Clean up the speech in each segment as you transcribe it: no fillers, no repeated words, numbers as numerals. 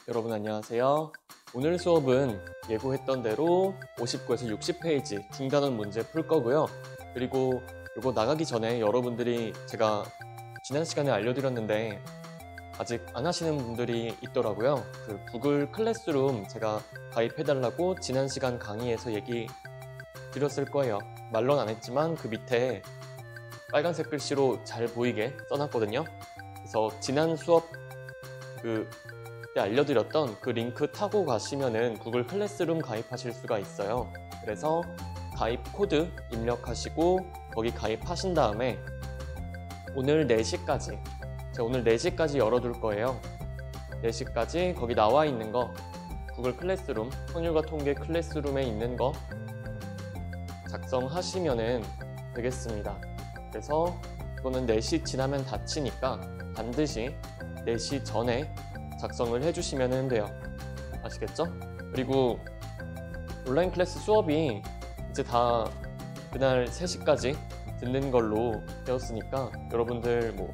여러분 안녕하세요. 오늘 수업은 예고했던 대로 59에서 60페이지 중단원 문제 풀 거고요. 그리고 이거 나가기 전에 여러분들이 제가 지난 시간에 알려드렸는데 아직 안 하시는 분들이 있더라고요. 그 구글 클래스룸 제가 가입해달라고 지난 시간 강의에서 얘기 드렸을 거예요. 말로는 안 했지만 그 밑에 빨간색 글씨로 잘 보이게 써놨거든요. 그래서 지난 수업 그때 알려드렸던 그 링크 타고 가시면은 구글 클래스룸 가입하실 수가 있어요. 그래서 가입 코드 입력하시고 거기 가입하신 다음에 오늘 4시까지 제가 오늘 4시까지 열어둘 거예요. 4시까지 거기 나와 있는 거 구글 클래스룸 확률과 통계 클래스룸에 있는 거 작성하시면은 되겠습니다. 그래서 이거는 4시 지나면 닫히니까 반드시 4시 전에 작성을 해주시면 돼요. 아시겠죠? 그리고 온라인 클래스 수업이 이제 다 그날 3시까지 듣는 걸로 되었으니까 여러분들 뭐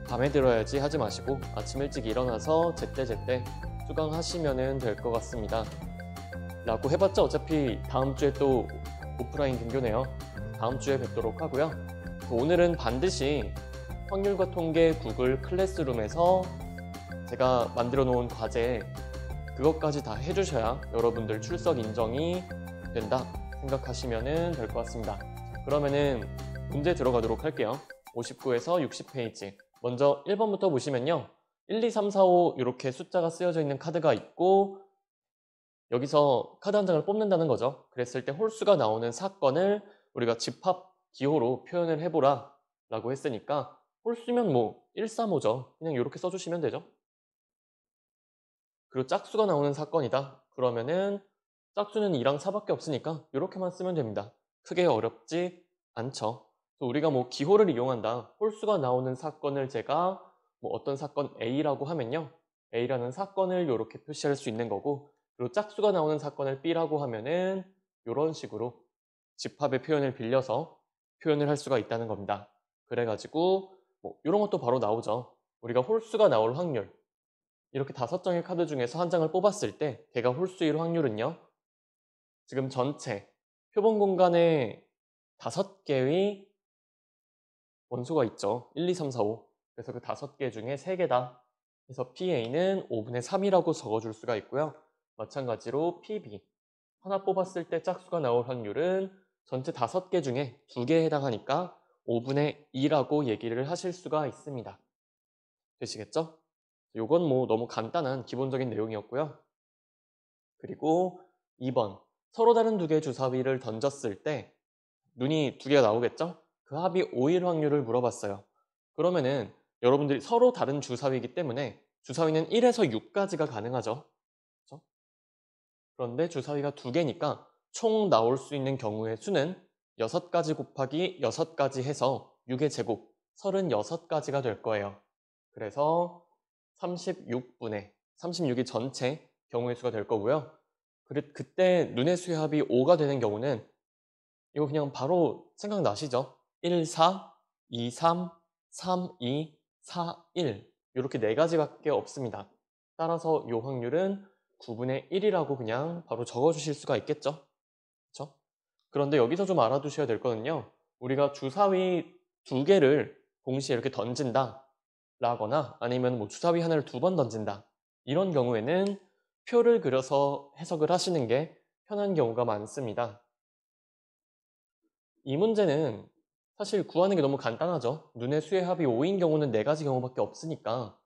밤에 들어야지 하지 마시고 아침 일찍 일어나서 제때제때 수강하시면 될 것 같습니다. 라고 해봤자 어차피 다음 주에 또 오프라인 등교네요. 다음 주에 뵙도록 하고요. 오늘은 반드시 확률과 통계 구글 클래스룸에서 제가 만들어 놓은 과제 그것까지 다 해주셔야 여러분들 출석 인정이 된다 생각하시면 될 것 같습니다. 그러면은 문제 들어가도록 할게요. 59에서 60페이지 먼저 1번부터 보시면요. 1, 2, 3, 4, 5 이렇게 숫자가 쓰여져 있는 카드가 있고 여기서 카드 한 장을 뽑는다는 거죠. 그랬을 때 홀수가 나오는 사건을 우리가 집합 기호로 표현을 해보라 라고 했으니까 홀수면 뭐 1, 3, 5죠. 그냥 이렇게 써주시면 되죠. 그리고 짝수가 나오는 사건이다. 그러면은 짝수는 2랑 4밖에 없으니까 이렇게만 쓰면 됩니다. 크게 어렵지 않죠. 또 우리가 뭐 기호를 이용한다. 홀수가 나오는 사건을 제가 뭐 어떤 사건 A라고 하면요. A라는 사건을 이렇게 표시할 수 있는 거고 그리고 짝수가 나오는 사건을 B라고 하면은 이런 식으로 집합의 표현을 빌려서 표현을 할 수가 있다는 겁니다. 그래가지고 뭐 이런 것도 바로 나오죠. 우리가 홀수가 나올 확률 이렇게 5장의 카드 중에서 한 장을 뽑았을 때 걔가 홀수일 확률은요. 지금 전체 표본 공간에 5개의 원소가 있죠. 1, 2, 3, 4, 5. 그래서 그 5개 중에 3개다. 그래서 PA는 5분의 3이라고 적어줄 수가 있고요. 마찬가지로 PB. 하나 뽑았을 때 짝수가 나올 확률은 전체 5개 중에 2개에 해당하니까 5분의 2라고 얘기를 하실 수가 있습니다. 되시겠죠? 요건 뭐 너무 간단한 기본적인 내용이었고요. 그리고 2번 서로 다른 2개의 주사위를 던졌을 때 눈이 2개가 나오겠죠? 그 합이 5일 확률을 물어봤어요. 그러면은 여러분들이 서로 다른 주사위이기 때문에 주사위는 1에서 6까지가 가능하죠. 그렇죠? 그런데 주사위가 2개니까 총 나올 수 있는 경우의 수는 6가지 곱하기 6가지 해서 6의 제곱 36가지가 될 거예요. 그래서 36분의 36이 전체 경우의 수가 될 거고요. 그때 눈의 수의 합이 5가 되는 경우는 이거 그냥 바로 생각나시죠? 1, 4, 2, 3, 3, 2, 4, 1 이렇게 4가지밖에 없습니다. 따라서 이 확률은 9분의 1이라고 그냥 바로 적어주실 수가 있겠죠? 그렇죠? 그런데 여기서 좀 알아두셔야 될 거는요. 우리가 주사위 2개를 동시에 이렇게 던진다 라거나 아니면 뭐 주사위 하나를 2번 던진다 이런 경우에는 표를 그려서 해석을 하시는 게 편한 경우가 많습니다. 이 문제는 사실 구하는 게 너무 간단하죠. 눈의 수의 합이 5인 경우는 4가지 경우밖에 없으니까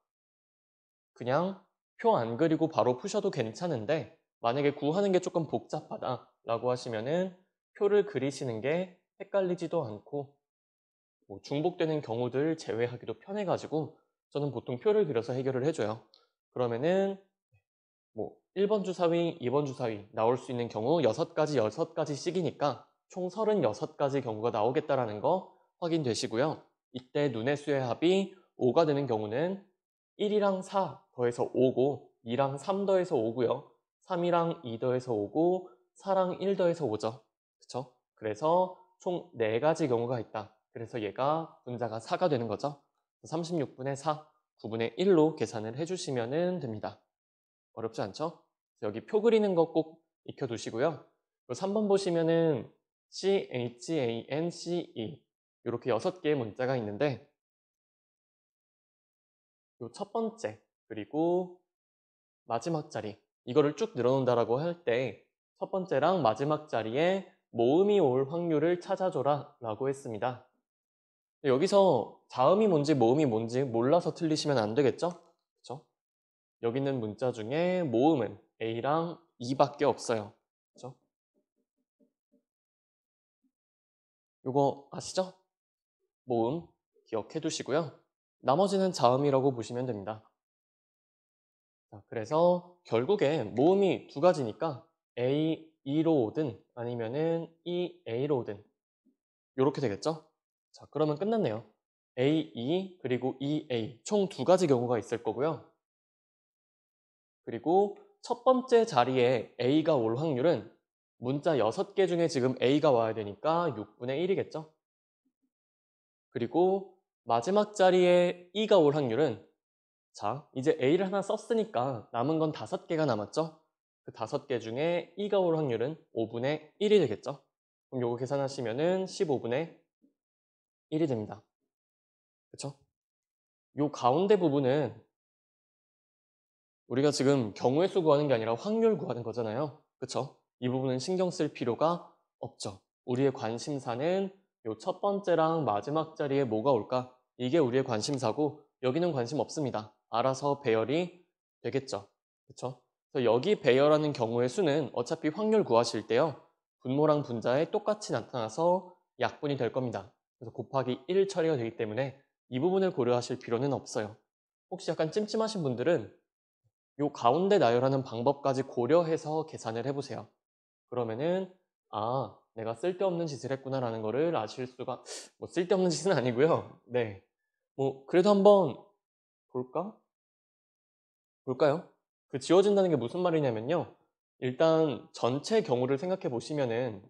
그냥 표 안 그리고 바로 푸셔도 괜찮은데 만약에 구하는 게 조금 복잡하다 라고 하시면은 표를 그리시는 게 헷갈리지도 않고 뭐 중복되는 경우들 제외하기도 편해가지고 저는 보통 표를 그려서 해결을 해줘요. 그러면은 뭐 1번 주사위, 2번 주사위 나올 수 있는 경우 6가지, 6가지씩이니까 총 36가지 경우가 나오겠다라는 거 확인되시고요. 이때 눈의 수의 합이 5가 되는 경우는 1이랑 4 더해서 5고 2랑 3 더해서 5고요. 3이랑 2 더해서 5고 4랑 1 더해서 5죠. 그쵸? 그래서 총 4가지 경우가 있다. 그래서 얘가 분자가 4가 되는 거죠. 36분의 4, 9분의 1로 계산을 해주시면 됩니다. 어렵지 않죠? 여기 표 그리는 거 꼭 익혀두시고요. 3번 보시면은 CHANCE 이렇게 6개의 문자가 있는데 요 첫 번째 그리고 마지막 자리 이거를 쭉 늘어놓는다라고 할 때 첫 번째랑 마지막 자리에 모음이 올 확률을 찾아줘라 라고 했습니다. 여기서 자음이 뭔지 모음이 뭔지 몰라서 틀리시면 안 되겠죠? 그쵸? 여기 있는 문자 중에 모음은 A랑 E밖에 없어요. 그쵸? 요거 아시죠? 모음 기억해 두시고요. 나머지는 자음이라고 보시면 됩니다. 자, 그래서 결국에 모음이 두 가지니까 A, E로 오든 아니면은 E, A로 오든 이렇게 되겠죠? 자, 그러면 끝났네요. A, E 그리고 E, A 총 두 가지 경우가 있을 거고요. 그리고 첫 번째 자리에 A가 올 확률은 문자 6개 중에 지금 A가 와야 되니까 6분의 1이겠죠? 그리고 마지막 자리에 E가 올 확률은 자, 이제 A를 하나 썼으니까 남은 건 5개가 남았죠? 그 5개 중에 E가 올 확률은 5분의 1이 되겠죠? 그럼 요거 계산하시면은 15분의 1이 됩니다. 그쵸? 요 가운데 부분은 우리가 지금 경우의 수 구하는 게 아니라 확률 구하는 거잖아요. 그쵸? 이 부분은 신경 쓸 필요가 없죠. 우리의 관심사는 요 첫 번째랑 마지막 자리에 뭐가 올까? 이게 우리의 관심사고 여기는 관심 없습니다. 알아서 배열이 되겠죠. 그쵸? 그래서 여기 배열하는 경우의 수는 어차피 확률 구하실 때요. 분모랑 분자에 똑같이 나타나서 약분이 될 겁니다. 그래서 곱하기 1 처리가 되기 때문에 이 부분을 고려하실 필요는 없어요. 혹시 약간 찜찜하신 분들은 요 가운데 나열하는 방법까지 고려해서 계산을 해보세요. 그러면은 아, 내가 쓸데없는 짓을 했구나라는 거를 아실 수가 뭐 쓸데없는 짓은 아니고요. 네. 뭐 그래도 한번 볼까? 볼까요? 그 지워진다는 게 무슨 말이냐면요. 일단 전체 경우를 생각해 보시면은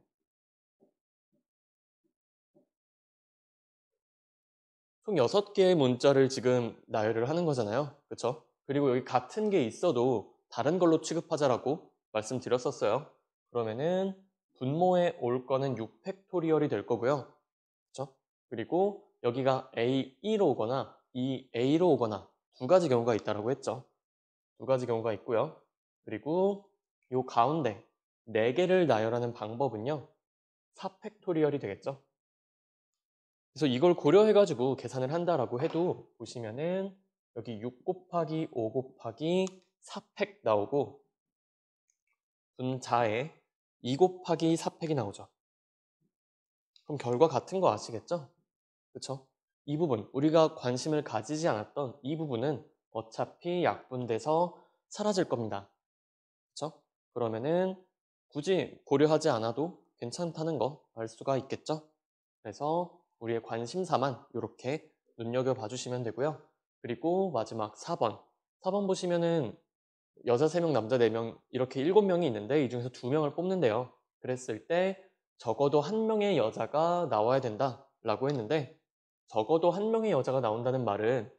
총 6개의 문자를 지금 나열을 하는 거잖아요. 그쵸? 그리고 여기 같은 게 있어도 다른 걸로 취급하자라고 말씀드렸었어요. 그러면은 분모에 올 거는 6팩토리얼이 될 거고요. 그쵸? 그리고 여기가 A2로 오거나 EA로 오거나 두 가지 경우가 있다고 했죠. 두 가지 경우가 있고요. 그리고 요 가운데 4개를 나열하는 방법은요. 4팩토리얼이 되겠죠. 그래서 이걸 고려해가지고 계산을 한다라고 해도 보시면은 여기 6 곱하기 5 곱하기 4팩 나오고 분자에 2 곱하기 4팩이 나오죠. 그럼 결과 같은 거 아시겠죠? 그쵸? 이 부분, 우리가 관심을 가지지 않았던 이 부분은 어차피 약분돼서 사라질 겁니다. 그쵸? 그러면은 굳이 고려하지 않아도 괜찮다는 거 알 수가 있겠죠? 그래서 우리의 관심사만 이렇게 눈여겨봐 주시면 되고요. 그리고 마지막 4번. 4번 보시면은 여자 3명, 남자 4명 이렇게 7명이 있는데 이 중에서 2명을 뽑는데요. 그랬을 때 적어도 1명의 여자가 나와야 된다라고 했는데 적어도 1명의 여자가 나온다는 말은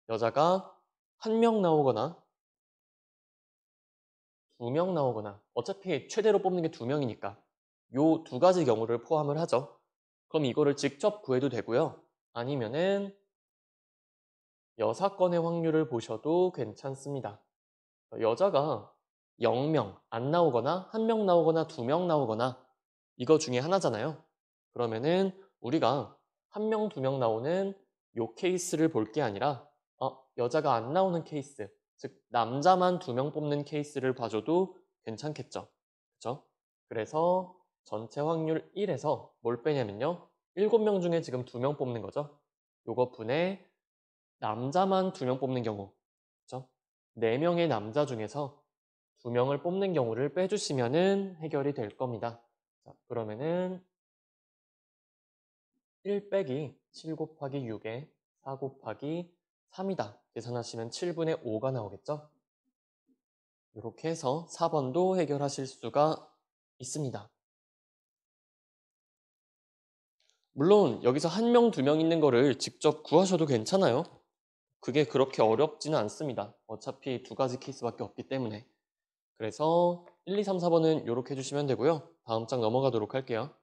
여자가 1명 나오거나 2명 나오거나 어차피 최대로 뽑는 게 2명이니까 요 두 가지 경우를 포함을 하죠. 그럼 이거를 직접 구해도 되고요. 아니면은 여사건의 확률을 보셔도 괜찮습니다. 여자가 0명 안 나오거나 1명 나오거나 2명 나오거나 이거 중에 하나잖아요. 그러면은 우리가 1명, 2명 나오는 요 케이스를 볼 게 아니라 여자가 안 나오는 케이스, 즉 남자만 2명 뽑는 케이스를 봐줘도 괜찮겠죠. 그쵸? 그래서 전체 확률 1에서 뭘 빼냐면요. 7명 중에 지금 2명 뽑는 거죠. 요거 분의 남자만 2명 뽑는 경우. 그쵸? 4명의 남자 중에서 2명을 뽑는 경우를 빼주시면은 해결이 될 겁니다. 자, 그러면은 1 빼기 7 곱하기 6에 4 곱하기 3이다. 계산하시면 7분의 5가 나오겠죠? 이렇게 해서 4번도 해결하실 수가 있습니다. 물론 여기서 1명, 2명 있는 거를 직접 구하셔도 괜찮아요. 그게 그렇게 어렵지는 않습니다. 어차피 두 가지 케이스밖에 없기 때문에. 그래서 1, 2, 3, 4번은 이렇게 해주시면 되고요. 다음 장 넘어가도록 할게요.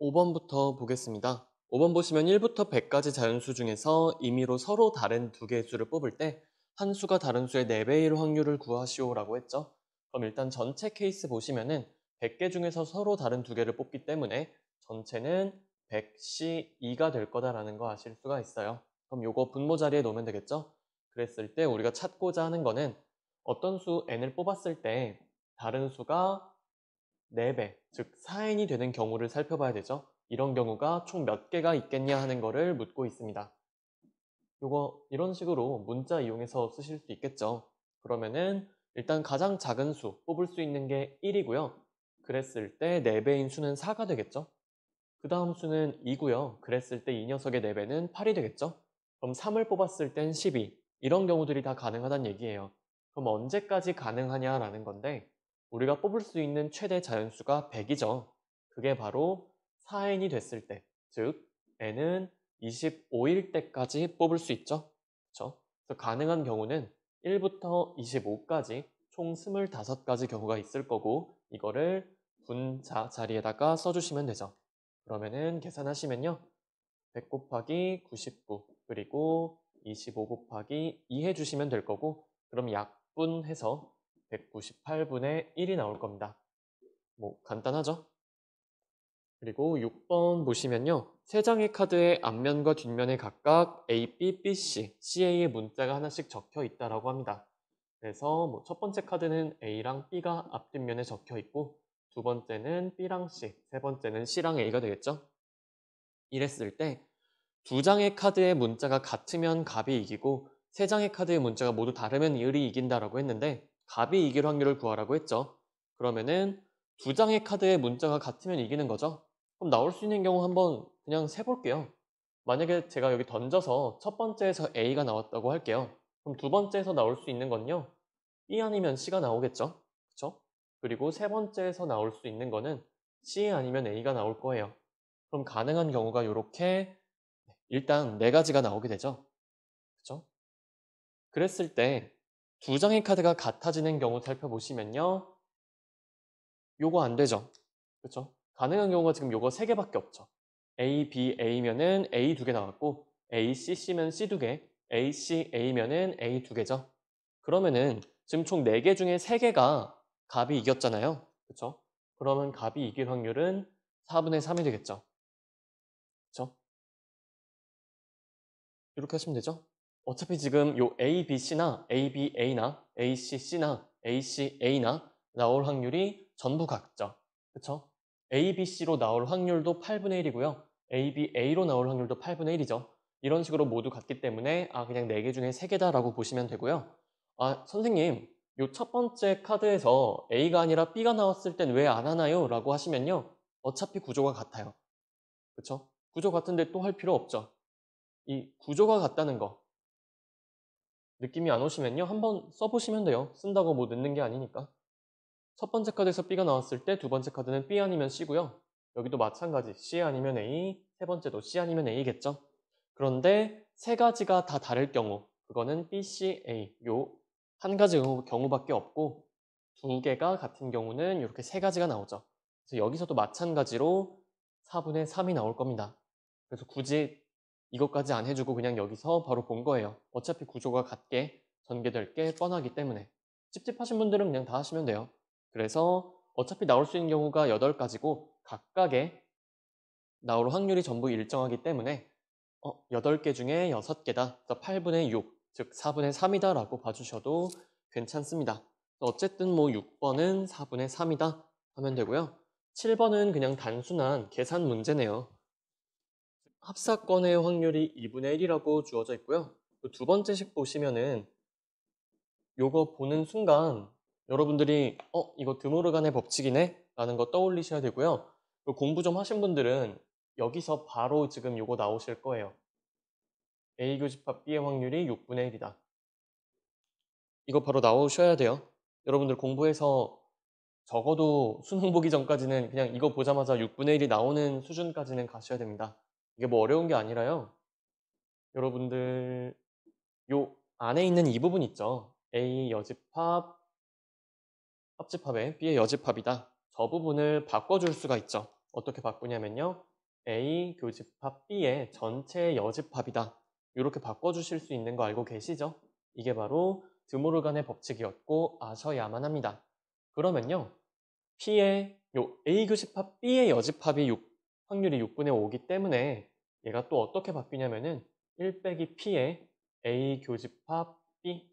5번부터 보겠습니다. 5번 보시면 1부터 100까지 자연수 중에서 임의로 서로 다른 두 개의 수를 뽑을 때 한 수가 다른 수의 4배일 확률을 구하시오라고 했죠. 그럼 일단 전체 케이스 보시면은 100개 중에서 서로 다른 두 개를 뽑기 때문에 전체는 100C2가 될 거다라는 거 아실 수가 있어요. 그럼 요거 분모 자리에 놓으면 되겠죠? 그랬을 때 우리가 찾고자 하는 거는 어떤 수 n을 뽑았을 때 다른 수가 4배, 즉 4n이 되는 경우를 살펴봐야 되죠. 이런 경우가 총 몇 개가 있겠냐 하는 거를 묻고 있습니다. 요거 이런 식으로 문자 이용해서 쓰실 수 있겠죠. 그러면은 일단 가장 작은 수 뽑을 수 있는 게 1이고요. 그랬을 때 4배인 수는 4가 되겠죠. 그 다음 수는 2고요. 그랬을 때 이 녀석의 4배는 8이 되겠죠. 그럼 3을 뽑았을 땐 12. 이런 경우들이 다 가능하다는 얘기예요. 그럼 언제까지 가능하냐라는 건데 우리가 뽑을 수 있는 최대 자연수가 100이죠. 그게 바로 4n이 됐을 때, 즉 n은 25일 때까지 뽑을 수 있죠. 그렇죠? 그래서 가능한 경우는 1부터 25까지 총 25가지 경우가 있을 거고 이거를 분자 자리에다가 써주시면 되죠. 그러면은 계산하시면요. 100 곱하기 99 그리고 25 곱하기 2 해주시면 될 거고 그럼 약분해서 198분의 1이 나올 겁니다. 뭐 간단하죠? 그리고 6번 보시면요. 세 장의 카드의 앞면과 뒷면에 각각 A, B, B, C, CA의 문자가 하나씩 적혀 있다라고 합니다. 그래서 뭐 첫 번째 카드는 A랑 B가 앞뒷면에 적혀 있고 두 번째는 B랑 C, 세 번째는 C랑 A가 되겠죠? 이랬을 때 두 장의 카드의 문자가 같으면 갑이 이기고 세 장의 카드의 문자가 모두 다르면 을이 이긴다라고 했는데 갑이 이길 확률을 구하라고 했죠. 그러면은 두 장의 카드의 문자가 같으면 이기는 거죠. 그럼 나올 수 있는 경우 한번 그냥 세볼게요. 만약에 제가 여기 던져서 첫 번째에서 A가 나왔다고 할게요. 그럼 두 번째에서 나올 수 있는 건요. B 아니면 C가 나오겠죠. 그쵸? 그리고 세 번째에서 나올 수 있는 거는 C 아니면 A가 나올 거예요. 그럼 가능한 경우가 이렇게 일단 네 가지가 나오게 되죠. 그쵸? 그랬을 때 두 장의 카드가 같아지는 경우 살펴보시면요. 요거 안 되죠. 그쵸? 가능한 경우가 지금 요거 세 개밖에 없죠. A, B, A면은 A 두 개 나왔고 A, C, C면 C 두 개, A, C, A면은 A 두 개죠. 그러면은 지금 총 4개 중에 3개가 갑이 이겼잖아요. 그쵸? 그러면 갑이 이길 확률은 4분의 3이 되겠죠. 그쵸? 이렇게 하시면 되죠. 어차피 지금 요 A, B, C나 A, B, A나 A, C, C나 A, C, A나 나올 확률이 전부 같죠. 그쵸? A, B, C로 나올 확률도 8분의 1이고요. A, B, A로 나올 확률도 8분의 1이죠. 이런 식으로 모두 같기 때문에 그냥 4개 중에 3개다라고 보시면 되고요. 선생님, 요 첫 번째 카드에서 A가 아니라 B가 나왔을 땐 왜 안 하나요? 라고 하시면요. 어차피 구조가 같아요. 그쵸? 구조 같은데 또 할 필요 없죠. 이 구조가 같다는 거 느낌이 안 오시면요. 한번 써보시면 돼요. 쓴다고 뭐 늦는 게 아니니까. 첫 번째 카드에서 B가 나왔을 때 두 번째 카드는 B 아니면 C고요. 여기도 마찬가지 C 아니면 A, 세 번째도 C 아니면 A겠죠. 그런데 세 가지가 다 다를 경우 그거는 B, C, A 요 한 가지 경우밖에 없고 두 개가 같은 경우는 이렇게 세 가지가 나오죠. 그래서 여기서도 마찬가지로 4분의 3이 나올 겁니다. 그래서 굳이 이것까지 안 해주고 그냥 여기서 바로 본 거예요. 어차피 구조가 같게 전개될 게 뻔하기 때문에. 찝찝하신 분들은 그냥 다 하시면 돼요. 그래서 어차피 나올 수 있는 경우가 8가지고 각각의 나올 확률이 전부 일정하기 때문에 8개 중에 6개다. 그래서 8분의 6, 즉 4분의 3이다 라고 봐주셔도 괜찮습니다. 어쨌든 뭐 6번은 4분의 3이다 하면 되고요. 7번은 그냥 단순한 계산 문제네요. 합사건의 확률이 2분의 1이라고 주어져 있고요. 두 번째 식 보시면은 요거 보는 순간 여러분들이 이거 드모르간의 법칙이네? 라는 거 떠올리셔야 되고요. 공부 좀 하신 분들은 여기서 바로 지금 요거 나오실 거예요. A 교집합 B의 확률이 6분의 1이다. 이거 바로 나오셔야 돼요. 여러분들 공부해서 적어도 수능 보기 전까지는 그냥 이거 보자마자 6분의 1이 나오는 수준까지는 가셔야 됩니다. 이게 뭐 어려운 게 아니라요. 여러분들 요 안에 있는 이 부분 있죠. A 여집합, 합집합에 B의 여집합이다. 저 부분을 바꿔줄 수가 있죠. 어떻게 바꾸냐면요. A 교집합 B의 전체 여집합이다. 이렇게 바꿔주실 수 있는 거 알고 계시죠? 이게 바로 드모르간의 법칙이었고 아셔야만 합니다. 그러면요. P의 A 교집합 B의 여집합이 확률이 6분의 5이기 때문에 얘가 또 어떻게 바뀌냐면은 1 빼기 P의 A 교집합 B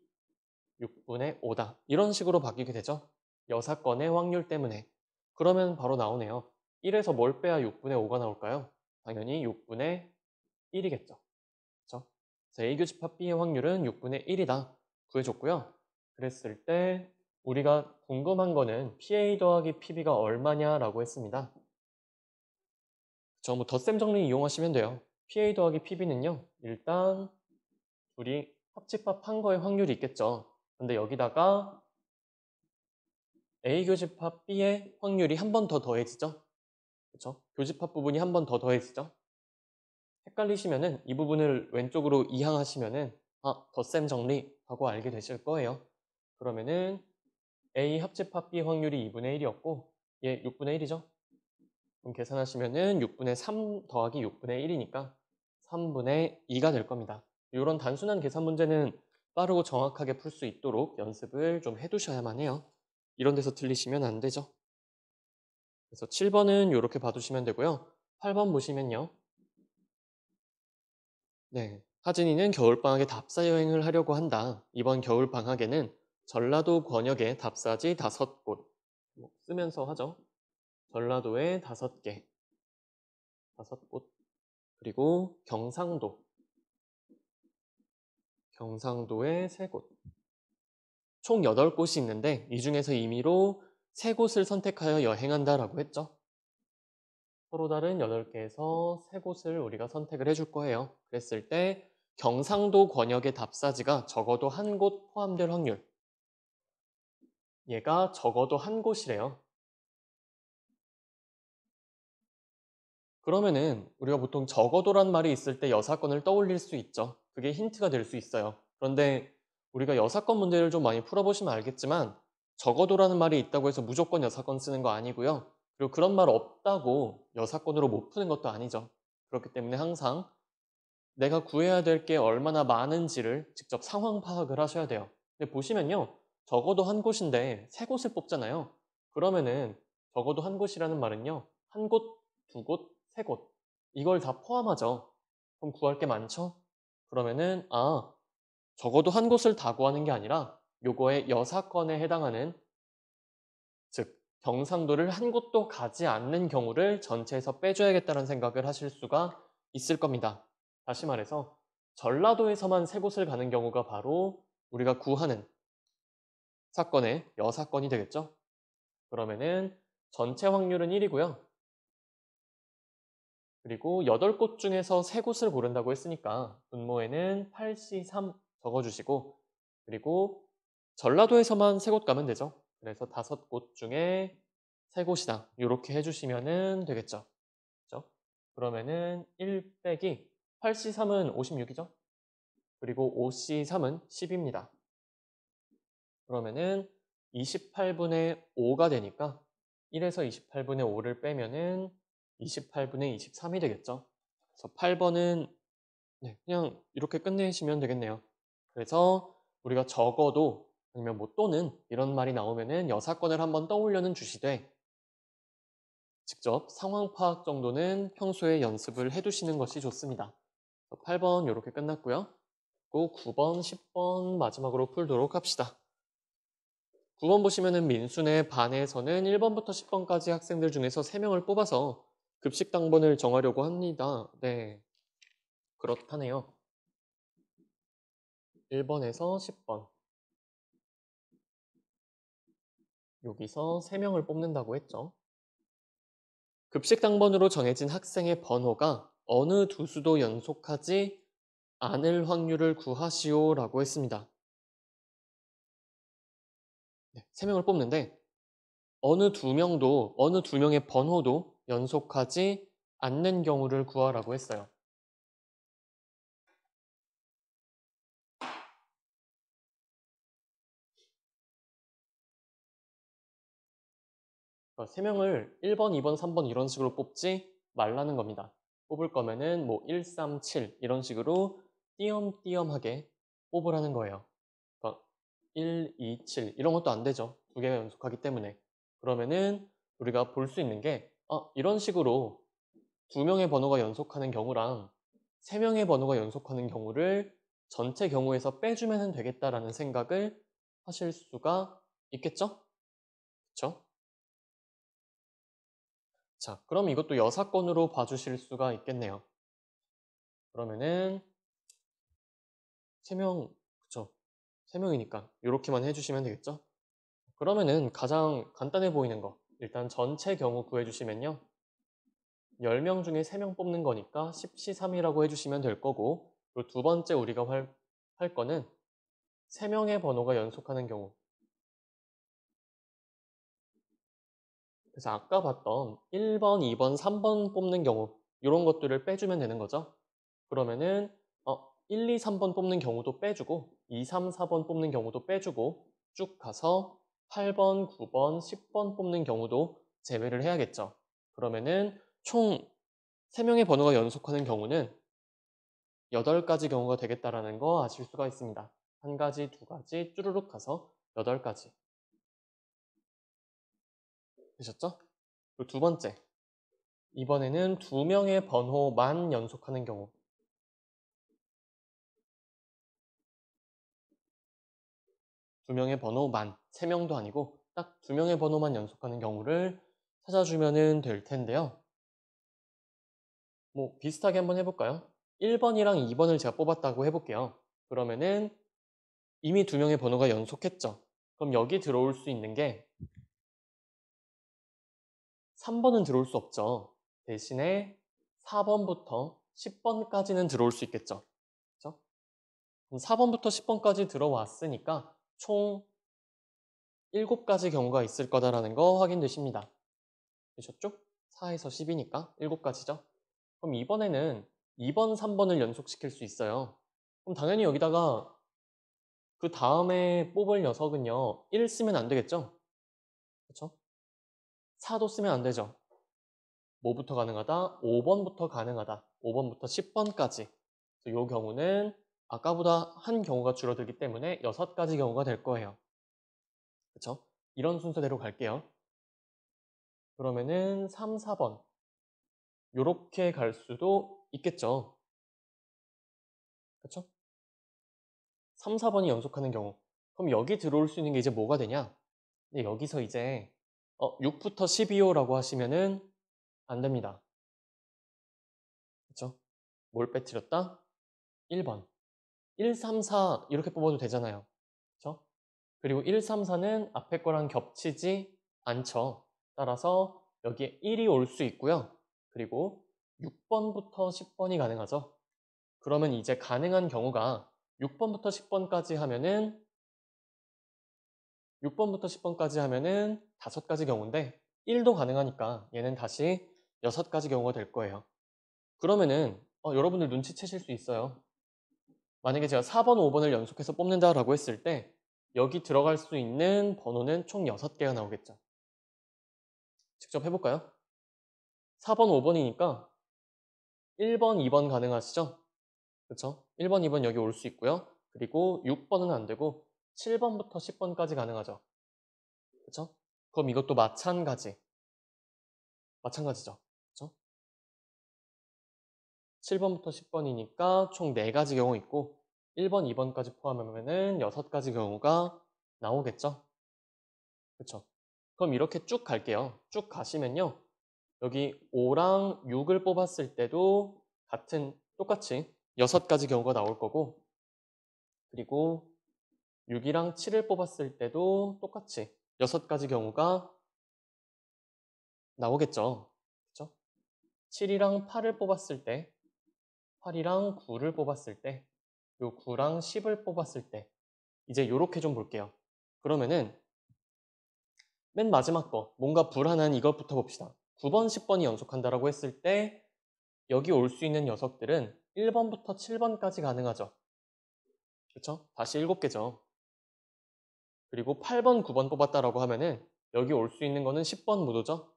6분의 5다. 이런 식으로 바뀌게 되죠. 여사건의 확률 때문에. 그러면 바로 나오네요. 1에서 뭘 빼야 6분의 5가 나올까요? 당연히 6분의 1이겠죠. 그렇죠? 그래서 A 교집합 B의 확률은 6분의 1이다. 구해줬고요. 그랬을 때 우리가 궁금한 거는 PA 더하기 PB가 얼마냐라고 했습니다. 뭐 덧셈 정리 이용하시면 돼요. PA 더하기 PB는요. 일단 둘이 합집합한 거의 확률이 있겠죠. 근데 여기다가 A 교집합 B의 확률이 한 번 더 더해지죠. 그렇죠? 교집합 부분이 한 번 더 더해지죠. 헷갈리시면은 이 부분을 왼쪽으로 이항하시면은 덧셈 정리하고 알게 되실 거예요. 그러면은 A 합집합 B 확률이 2분의 1이었고 얘 6분의 1이죠. 그럼 계산하시면은 6분의 3 더하기 6분의 1이니까 3분의 2가 될 겁니다. 이런 단순한 계산 문제는 빠르고 정확하게 풀 수 있도록 연습을 좀 해두셔야만 해요. 이런 데서 틀리시면 안 되죠. 그래서 7번은 이렇게 봐두시면 되고요. 8번 보시면요. 네, 하진이는 겨울방학에 답사 여행을 하려고 한다. 이번 겨울방학에는 전라도 권역의 답사지 5곳 쓰면서 하죠. 전라도에 5개, 5곳, 그리고 경상도에 3곳, 총 8곳이 있는데 이 중에서 임의로 3곳을 선택하여 여행한다라고 했죠. 서로 다른 8개에서 3곳을 우리가 선택을 해줄 거예요. 그랬을 때 경상도 권역의 답사지가 적어도 한 곳 포함될 확률. 얘가 적어도 한 곳이래요. 그러면은 우리가 보통 적어도란 말이 있을 때 여사건을 떠올릴 수 있죠. 그게 힌트가 될 수 있어요. 그런데 우리가 여사건 문제를 좀 많이 풀어보시면 알겠지만 적어도라는 말이 있다고 해서 무조건 여사건 쓰는 거 아니고요. 그리고 그런 말 없다고 여사건으로 못 푸는 것도 아니죠. 그렇기 때문에 항상 내가 구해야 될 게 얼마나 많은지를 직접 상황 파악을 하셔야 돼요. 근데 보시면요. 적어도 한 곳인데 3곳을 뽑잖아요. 그러면은 적어도 한 곳이라는 말은요. 한 곳, 2곳, 3곳. 이걸 다 포함하죠. 그럼 구할 게 많죠? 그러면은 적어도 한 곳을 다 구하는 게 아니라 요거의 여사건에 해당하는, 즉 경상도를 한 곳도 가지 않는 경우를 전체에서 빼줘야겠다는 생각을 하실 수가 있을 겁니다. 다시 말해서 전라도에서만 3곳을 가는 경우가 바로 우리가 구하는 사건의 여사건이 되겠죠. 그러면은 전체 확률은 1이고요. 그리고 8곳 중에서 3곳을 고른다고 했으니까 분모에는 8C3 적어주시고, 그리고 전라도에서만 3곳 가면 되죠. 그래서 5곳 중에 3곳이다. 이렇게 해주시면 되겠죠. 그렇죠? 그러면은 1 빼기 8C3은 56이죠. 그리고 5C3은 10입니다. 그러면은 28분의 5가 되니까 1에서 28분의 5를 빼면은 28분의 23이 되겠죠. 그래서 8번은 그냥 이렇게 끝내시면 되겠네요. 그래서 우리가 적어도 아니면 뭐 또는 이런 말이 나오면은 여사건을 한번 떠올려는 주시되 직접 상황 파악 정도는 평소에 연습을 해두시는 것이 좋습니다. 8번 이렇게 끝났고요. 그리고 9번, 10번 마지막으로 풀도록 합시다. 9번 보시면은 민순의 반에서는 1번부터 10번까지 학생들 중에서 3명을 뽑아서 급식 당번을 정하려고 합니다. 네, 그렇다네요. 1번에서 10번. 여기서 3명을 뽑는다고 했죠. 급식 당번으로 정해진 학생의 번호가 어느 두 수도 연속하지 않을 확률을 구하시오라고 했습니다. 3명을 뽑는데 어느 두 명의 번호도 연속하지 않는 경우를 구하라고 했어요. 그러니까 3명을 1번, 2번, 3번 이런 식으로 뽑지 말라는 겁니다. 뽑을 거면은 뭐 1, 3, 7 이런 식으로 띄엄띄엄하게 뽑으라는 거예요. 그러니까 1, 2, 7 이런 것도 안 되죠. 두 개가 연속하기 때문에. 그러면은 우리가 볼 수 있는 게 이런 식으로 2명의 번호가 연속하는 경우랑 3명의 번호가 연속하는 경우를 전체 경우에서 빼주면 되겠다라는 생각을 하실 수가 있겠죠? 그쵸? 자, 그럼 이것도 여사건으로 봐주실 수가 있겠네요. 그러면은 3명, 그쵸? 3명이니까 이렇게만 해주시면 되겠죠? 그러면은 가장 간단해 보이는 거 일단 전체 경우 구해주시면요. 10명 중에 3명 뽑는 거니까 10시3이라고 해주시면 될 거고 그리고 두 번째 우리가 할 거는 3명의 번호가 연속하는 경우 그래서 아까 봤던 1번, 2번, 3번 뽑는 경우 이런 것들을 빼주면 되는 거죠. 그러면은 1, 2, 3번 뽑는 경우도 빼주고 2, 3, 4번 뽑는 경우도 빼주고 쭉 가서 8번, 9번, 10번 뽑는 경우도 제외를 해야겠죠. 그러면은 총 3명의 번호가 연속하는 경우는 8가지 경우가 되겠다라는 거 아실 수가 있습니다. 한 가지, 두 가지, 쭈루룩 가서 8가지. 되셨죠? 그리고 두 번째. 이번에는 2명의 번호만 연속하는 경우. 2명의 번호만, 3명도 아니고 딱 2명의 번호만 연속하는 경우를 찾아주면 될 텐데요. 뭐 비슷하게 한번 해볼까요? 1번이랑 2번을 제가 뽑았다고 해볼게요. 그러면은 이미 2명의 번호가 연속했죠. 그럼 여기 들어올 수 있는 게 3번은 들어올 수 없죠. 대신에 4번부터 10번까지는 들어올 수 있겠죠. 그렇죠? 그럼 4번부터 10번까지 들어왔으니까 총 7가지 경우가 있을 거다라는 거 확인되십니다. 되셨죠? 4에서 10이니까 7가지죠. 그럼 이번에는 2번, 3번을 연속시킬 수 있어요. 그럼 당연히 여기다가 그 다음에 뽑을 녀석은요. 1 쓰면 안 되겠죠? 그렇죠? 4도 쓰면 안 되죠. 뭐부터 가능하다? 5번부터 가능하다. 5번부터 10번까지. 이 경우는 아까보다 한 경우가 줄어들기 때문에 6가지 경우가 될 거예요. 그쵸? 이런 순서대로 갈게요. 그러면은 3, 4번. 요렇게 갈 수도 있겠죠. 그쵸? 3, 4번이 연속하는 경우. 그럼 여기 들어올 수 있는 게 이제 뭐가 되냐? 근데 여기서 이제 6부터 12호라고 하시면은 안 됩니다. 그쵸? 뭘 빼뜨렸다? 1번. 1, 3, 4 이렇게 뽑아도 되잖아요. 그쵸? 그리고 1, 3, 4는 앞에 거랑 겹치지 않죠. 따라서 여기에 1이 올 수 있고요. 그리고 6번부터 10번이 가능하죠. 그러면 이제 가능한 경우가 6번부터 10번까지 하면은 6번부터 10번까지 하면은 5가지 경우인데 1도 가능하니까 얘는 다시 6가지 경우가 될 거예요. 그러면은 여러분들 눈치채실 수 있어요. 만약에 제가 4번, 5번을 연속해서 뽑는다라고 했을 때 여기 들어갈 수 있는 번호는 총 6개가 나오겠죠. 직접 해볼까요? 4번, 5번이니까 1번, 2번 가능하시죠? 그쵸? 1번, 2번 여기 올 수 있고요. 그리고 6번은 안 되고 7번부터 10번까지 가능하죠. 그쵸? 그럼 이것도 마찬가지죠. 그쵸? 7번부터 10번이니까 총 4가지 경우 있고 1번, 2번까지 포함하면 6가지 경우가 나오겠죠? 그쵸? 그럼 이렇게 쭉 갈게요. 쭉 가시면요. 여기 5랑 6을 뽑았을 때도 똑같이 6가지 경우가 나올 거고 그리고 6이랑 7을 뽑았을 때도 똑같이 6가지 경우가 나오겠죠. 그쵸? 7이랑 8을 뽑았을 때 8이랑 9를 뽑았을 때 요 9랑 10을 뽑았을 때 이제 요렇게 좀 볼게요. 그러면은 맨 마지막 거 뭔가 불안한 이것부터 봅시다. 9번, 10번이 연속한다라고 했을 때 여기 올 수 있는 녀석들은 1번부터 7번까지 가능하죠. 그쵸? 다시 7개죠. 그리고 8번, 9번 뽑았다라고 하면은 여기 올 수 있는 거는 10번 모두죠.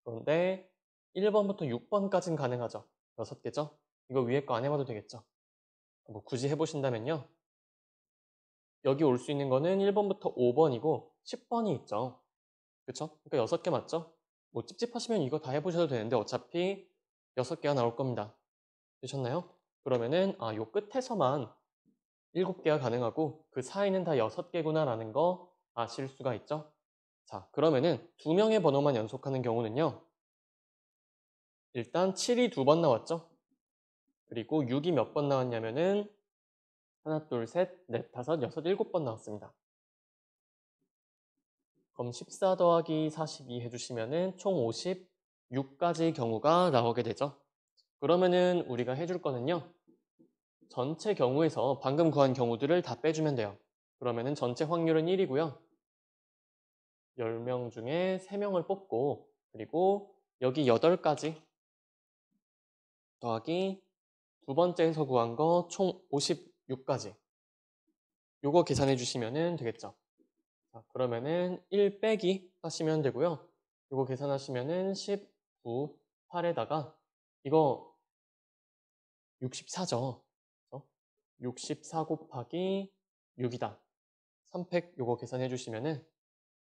그런데 1번부터 6번까지는 가능하죠. 6개죠. 이거 위에 거 안 해봐도 되겠죠. 뭐 굳이 해보신다면요. 여기 올 수 있는 거는 1번부터 5번이고 10번이 있죠. 그쵸? 그러니까 6개 맞죠? 뭐 찝찝하시면 이거 다 해보셔도 되는데 어차피 6개가 나올 겁니다. 되셨나요? 그러면은 요 끝에서만 7개가 가능하고 그 사이는 다 6개구나 라는 거 아실 수가 있죠? 자, 그러면은 2명의 번호만 연속하는 경우는요. 일단 7이 2번 나왔죠? 그리고 6이 몇 번 나왔냐면은 하나, 둘, 셋, 넷, 다섯, 여섯, 7번 나왔습니다. 그럼 14 더하기 42 해주시면은 총 56가지 경우가 나오게 되죠. 그러면은 우리가 해줄 거는요. 전체 경우에서 방금 구한 경우들을 다 빼주면 돼요. 그러면은 전체 확률은 1이고요. 10명 중에 3명을 뽑고 그리고 여기 8가지 더하기 두 번째에서 구한 거 총 56가지. 요거 계산해 주시면 되겠죠. 자, 그러면은 1 빼기 하시면 되고요. 요거 계산하시면은 19, 8에다가 이거 64죠. 64 곱하기 6이다. 3팩 요거 계산해 주시면은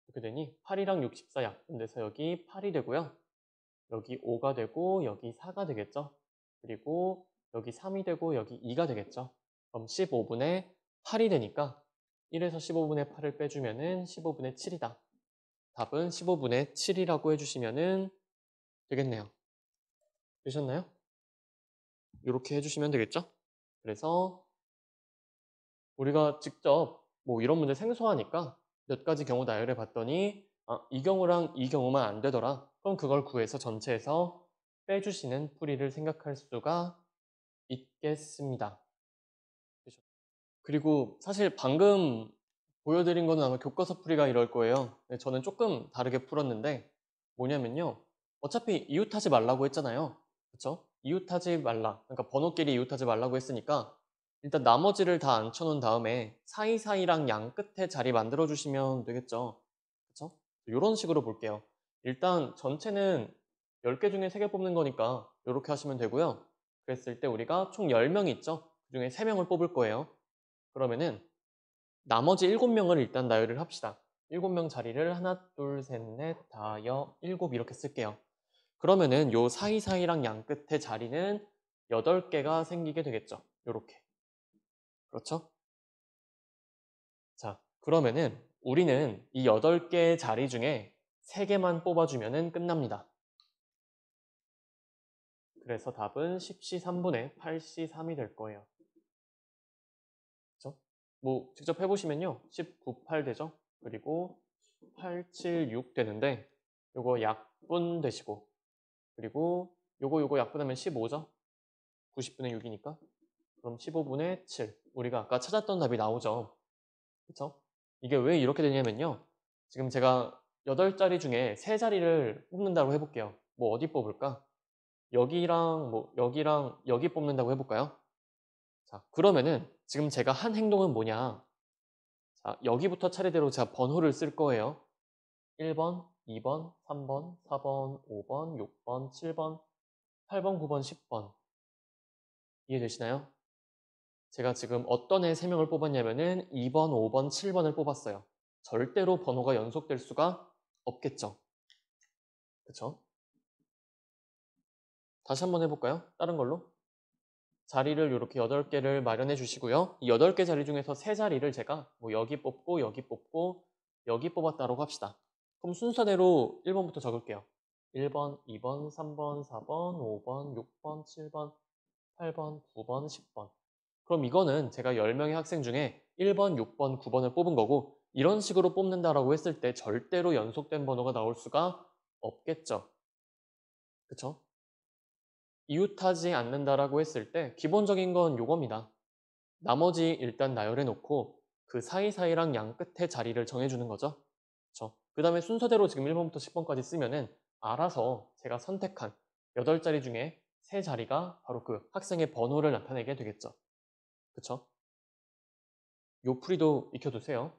이렇게 되니 8이랑 64 약분돼서 여기 8이 되고요. 여기 5가 되고 여기 4가 되겠죠. 그리고 여기 3이 되고 여기 2가 되겠죠. 그럼 15분의 8이 되니까 1에서 15분의 8을 빼주면은 15분의 7이다. 답은 15분의 7이라고 해주시면 되겠네요. 되셨나요? 이렇게 해주시면 되겠죠? 그래서 우리가 직접 뭐 이런 문제 생소하니까 몇 가지 경우 나열해 봤더니 이 경우랑 이 경우만 안 되더라. 그럼 그걸 구해서 전체에서 빼주시는 풀이를 생각할 수가 있겠습니다. 그리고 사실 방금 보여드린 거는 아마 교과서 풀이가 이럴 거예요. 네, 저는 조금 다르게 풀었는데 뭐냐면요. 어차피 이웃하지 말라고 했잖아요. 그쵸? 이웃하지 말라. 그러니까 번호끼리 이웃하지 말라고 했으니까 일단 나머지를 다 앉혀놓은 다음에 사이사이랑 양 끝에 자리 만들어 주시면 되겠죠. 그쵸? 이런 식으로 볼게요. 일단 전체는 10개 중에 3개 뽑는 거니까 이렇게 하시면 되고요. 그랬을 때 우리가 총 10명이 있죠. 그 중에 3명을 뽑을 거예요. 그러면은 나머지 7명을 일단 나열을 합시다. 7명 자리를 하나, 둘, 셋, 넷, 다, 여, 일곱 이렇게 쓸게요. 그러면은 요 사이사이랑 양 끝에 자리는 8개가 생기게 되겠죠. 요렇게. 그렇죠? 자, 그러면은 우리는 이 8개의 자리 중에 3개만 뽑아주면은 끝납니다. 그래서 답은 10시 3분의 8시 3이 될 거예요. 그렇죠? 뭐 직접 해보시면요. 19, 8 되죠? 그리고 8, 7, 6 되는데 요거 약분 되시고 그리고 요거 약분하면 15죠? 90분의 6이니까 그럼 15분의 7 우리가 아까 찾았던 답이 나오죠. 그쵸? 이게 왜 이렇게 되냐면요. 지금 제가 8자리 중에 3자리를 뽑는다고 해볼게요. 뭐 어디 뽑을까? 여기랑 뭐 여기랑 여기 뽑는다고 해볼까요? 자, 그러면은 지금 제가 한 행동은 뭐냐? 자, 여기부터 차례대로 제가 번호를 쓸 거예요. 1번, 2번, 3번, 4번, 5번, 6번, 7번, 8번, 9번, 10번. 이해되시나요? 제가 지금 어떤 애 3명을 뽑았냐면은 2번, 5번, 7번을 뽑았어요. 절대로 번호가 연속될 수가 없겠죠. 그쵸? 다시 한번 해볼까요? 다른 걸로. 자리를 이렇게 8개를 마련해 주시고요. 이 8개 자리 중에서 3자리를 제가 뭐 여기 뽑고 여기 뽑고 여기 뽑았다고 합시다. 그럼 순서대로 1번부터 적을게요. 1번, 2번, 3번, 4번, 5번, 6번, 7번, 8번, 9번, 10번. 그럼 이거는 제가 10명의 학생 중에 1번, 6번, 9번을 뽑은 거고 이런 식으로 뽑는다라고 했을 때 절대로 연속된 번호가 나올 수가 없겠죠. 그쵸? 이웃하지 않는다라고 했을 때 기본적인 건 요겁니다. 나머지 일단 나열해 놓고 그 사이사이랑 양 끝에 자리를 정해주는 거죠. 그쵸? 그 다음에 순서대로 지금 1번부터 10번까지 쓰면은 알아서 제가 선택한 8자리 중에 3자리가 바로 그 학생의 번호를 나타내게 되겠죠. 그쵸? 요 풀이도 익혀두세요.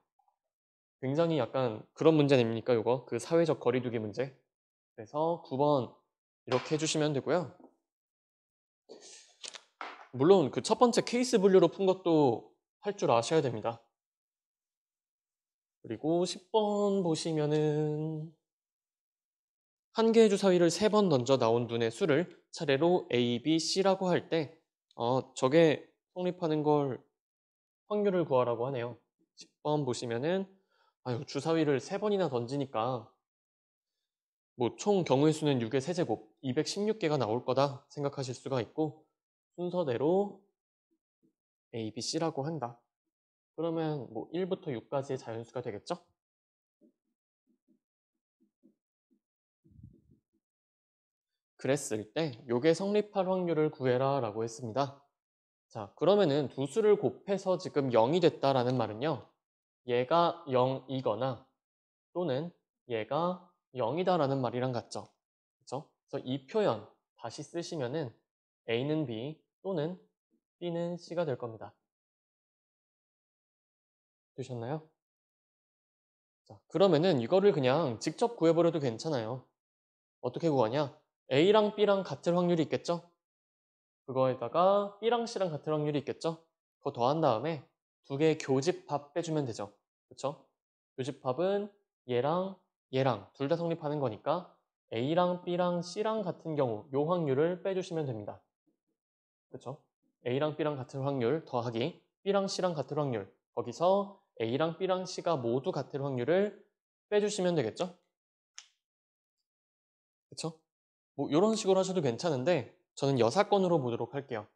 굉장히 약간 그런 문제 아닙니까, 요거? 그 사회적 거리두기 문제. 그래서 9번 이렇게 해주시면 되고요. 물론 그 첫 번째 케이스 분류로 푼 것도 할 줄 아셔야 됩니다. 그리고 10번 보시면은 한 개의 주사위를 3번 던져 나온 눈의 수를 차례로 A, B, C라고 할 때 저게 성립하는 걸 확률을 구하라고 하네요. 10번 보시면은 아유, 주사위를 3번이나 던지니까 뭐 총 경우의 수는 6의 세제곱 216개가 나올 거다 생각하실 수가 있고 순서대로 A, B, C라고 한다. 그러면 뭐 1부터 6까지의 자연수가 되겠죠? 그랬을 때 요게 성립할 확률을 구해라 라고 했습니다. 자, 그러면은 두 수를 곱해서 지금 0이 됐다라는 말은요. 얘가 0이거나 또는 얘가 0이다라는 말이랑 같죠. 그렇죠? 그래서 이 표현 다시 쓰시면은 A는 B 또는 B는 C가 될 겁니다. 되셨나요? 자, 그러면은 이거를 그냥 직접 구해버려도 괜찮아요. 어떻게 구하냐? A랑 B랑 같을 확률이 있겠죠? 그거에다가 B랑 C랑 같을 확률이 있겠죠? 그거 더한 다음에 두 개의 교집합 빼주면 되죠. 그쵸? 교집합은 얘랑 얘랑 둘 다 성립하는 거니까 A랑 B랑 C랑 같은 경우 요 확률을 빼주시면 됩니다. 그쵸? A랑 B랑 같은 확률 더하기 B랑 C랑 같은 확률 거기서 A랑 B랑 C가 모두 같을 확률을 빼주시면 되겠죠? 그쵸? 뭐 이런 식으로 하셔도 괜찮은데 저는 여사건으로 보도록 할게요.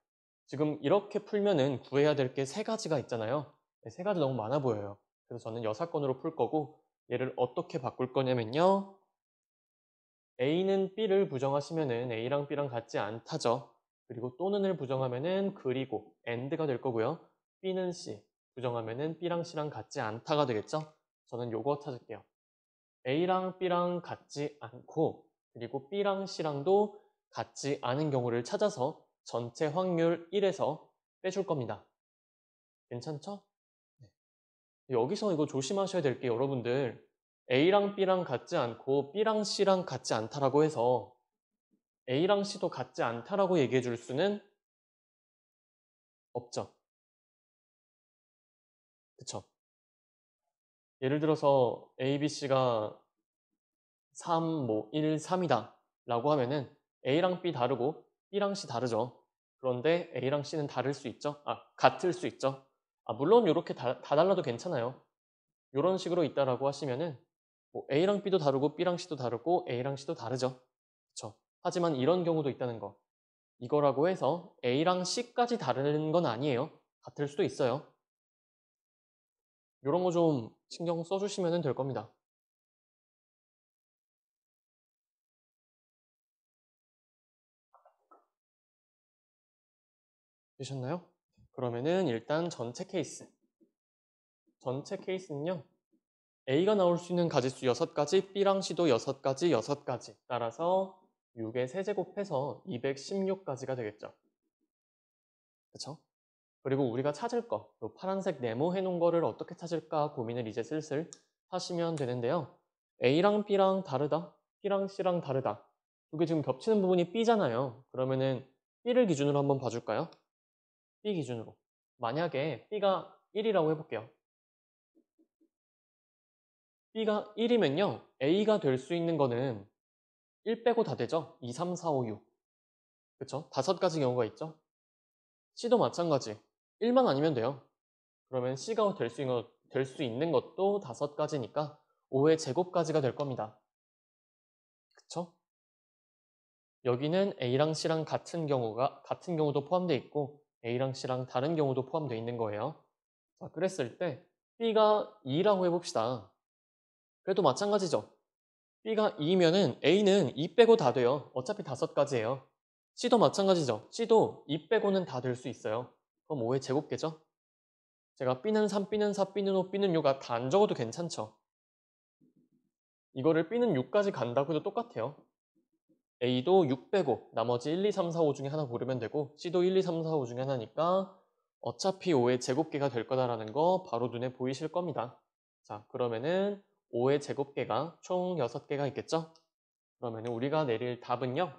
지금 이렇게 풀면은 구해야 될 게 세 가지가 있잖아요. 네, 세 가지 너무 많아 보여요. 그래서 저는 여사건으로 풀 거고 얘를 어떻게 바꿀 거냐면요. A는 B를 부정하시면은 A랑 B랑 같지 않다죠. 그리고 또는을 부정하면은 그리고 AND가 될 거고요. B는 C 부정하면은 B랑 C랑 같지 않다가 되겠죠. 저는 요거 찾을게요. A랑 B랑 같지 않고 그리고 B랑 C랑도 같지 않은 경우를 찾아서 전체 확률 1에서 빼줄 겁니다. 괜찮죠? 네. 여기서 이거 조심하셔야 될 게 여러분들 A랑 B랑 같지 않고 B랑 C랑 같지 않다라고 해서 A랑 C도 같지 않다라고 얘기해 줄 수는 없죠. 그쵸? 예를 들어서 A, B, C가 3, 뭐 1, 3이다 라고 하면은 A랑 B 다르고 B랑 C 다르죠. 그런데 A랑 C는 다를 수 있죠. 같을 수 있죠. 물론 이렇게 다 달라도 괜찮아요. 이런 식으로 있다라고 하시면은 뭐 A랑 B도 다르고 B랑 C도 다르고 A랑 C도 다르죠. 그렇죠. 하지만 이런 경우도 있다는 거. 이거라고 해서 A랑 C까지 다른 건 아니에요. 같을 수도 있어요. 이런 거 좀 신경 써주시면 될 겁니다. 되셨나요? 그러면은 일단 전체 케이스. 전체 케이스는요. A가 나올 수 있는 가지수 6가지, B랑 C도 6가지, 6가지. 따라서 6의 세제곱해서 216가지가 되겠죠. 그쵸? 그리고 우리가 찾을 거, 요 파란색 네모해 놓은 거를 어떻게 찾을까 고민을 이제 슬슬 하시면 되는데요. A랑 B랑 다르다, B랑 C랑 다르다. 이게 지금 겹치는 부분이 B잖아요. 그러면은 B를 기준으로 한번 봐줄까요? B 기준으로. 만약에 B가 1이라고 해볼게요. B가 1이면요. A가 될 수 있는 거는 1 빼고 다 되죠? 2, 3, 4, 5, 6. 그쵸? 5가지 경우가 있죠? C도 마찬가지. 1만 아니면 돼요. 그러면 C가 될 수 있는 것도 5가지니까 5의 제곱까지가 될 겁니다. 그쵸? 여기는 A랑 C랑 같은 경우도 포함되어 있고 A랑 C랑 다른 경우도 포함되어 있는 거예요. 자, 그랬을 때 B가 2라고 해봅시다. 그래도 마찬가지죠. B가 2면은 A는 2 빼고 다 돼요. 어차피 5가지예요. C도 마찬가지죠. C도 2 빼고는 다 될 수 있어요. 그럼 5의 제곱겠죠? 제가 B는 3, B는 4, B는 5, B는 6가 다 안 적어도 괜찮죠? 이거를 B는 6까지 간다고 해도 똑같아요. A도 6 빼고 나머지 1, 2, 3, 4, 5 중에 하나 고르면 되고 C도 1, 2, 3, 4, 5 중에 하나니까 어차피 5의 제곱계가 될 거다라는 거 바로 눈에 보이실 겁니다. 자, 그러면은 5의 제곱계가 총 6개가 있겠죠? 그러면은 우리가 내릴 답은요.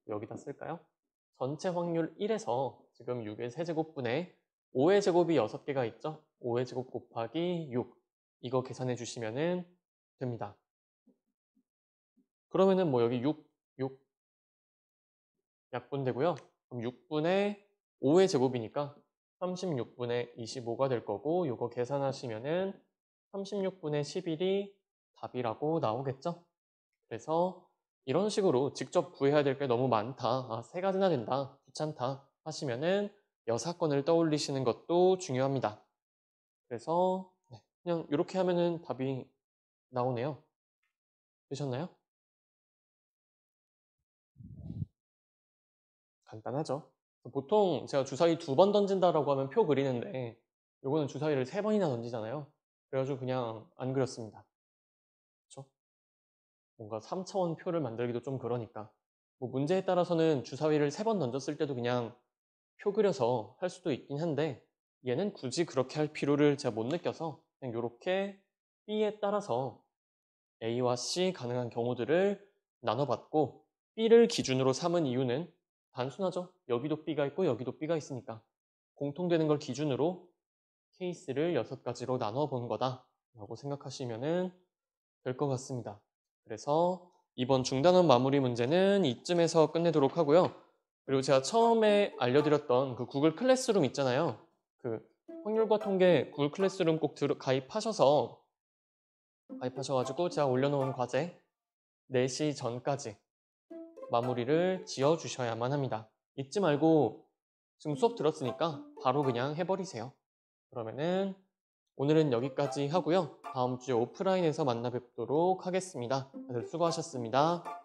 여기다 쓸까요? 전체 확률 1에서 지금 6의 세제곱분의 5의 제곱이 6개가 있죠? 5의 제곱 곱하기 6. 이거 계산해 주시면은 됩니다. 그러면은 뭐 여기 6 약분되고요. 그럼 6분의 5의 제곱이니까 36분의 25가 될 거고 이거 계산하시면은 36분의 11이 답이라고 나오겠죠? 그래서 이런 식으로 직접 구해야 될 게 너무 많다. 아, 세 가지나 된다. 귀찮다. 하시면은 여사건을 떠올리시는 것도 중요합니다. 그래서 그냥 이렇게 하면은 답이 나오네요. 되셨나요? 간단하죠. 보통 제가 주사위 2번 던진다라고 하면 표 그리는데 요거는 주사위를 3번이나 던지잖아요. 그래가지고 그냥 안 그렸습니다. 그렇죠? 뭔가 3차원 표를 만들기도 좀 그러니까 뭐 문제에 따라서는 주사위를 3번 던졌을 때도 그냥 표 그려서 할 수도 있긴 한데 얘는 굳이 그렇게 할 필요를 제가 못 느껴서 그냥 이렇게 B에 따라서 A와 C 가능한 경우들을 나눠봤고 B를 기준으로 삼은 이유는 단순하죠. 여기도 B가 있고 여기도 B가 있으니까 공통되는 걸 기준으로 케이스를 6가지로 나눠 본 거다 라고 생각하시면 될 것 같습니다. 그래서 이번 중단원 마무리 문제는 이쯤에서 끝내도록 하고요. 그리고 제가 처음에 알려드렸던 그 구글 클래스룸 있잖아요. 그 확률과 통계 구글 클래스룸 꼭 가입하셔가지고 제가 올려놓은 과제 4시 전까지 마무리를 지어주셔야만 합니다. 잊지 말고 지금 수업 들었으니까 바로 그냥 해버리세요. 그러면은 오늘은 여기까지 하고요. 다음 주에 오프라인에서 만나 뵙도록 하겠습니다. 다들 수고하셨습니다.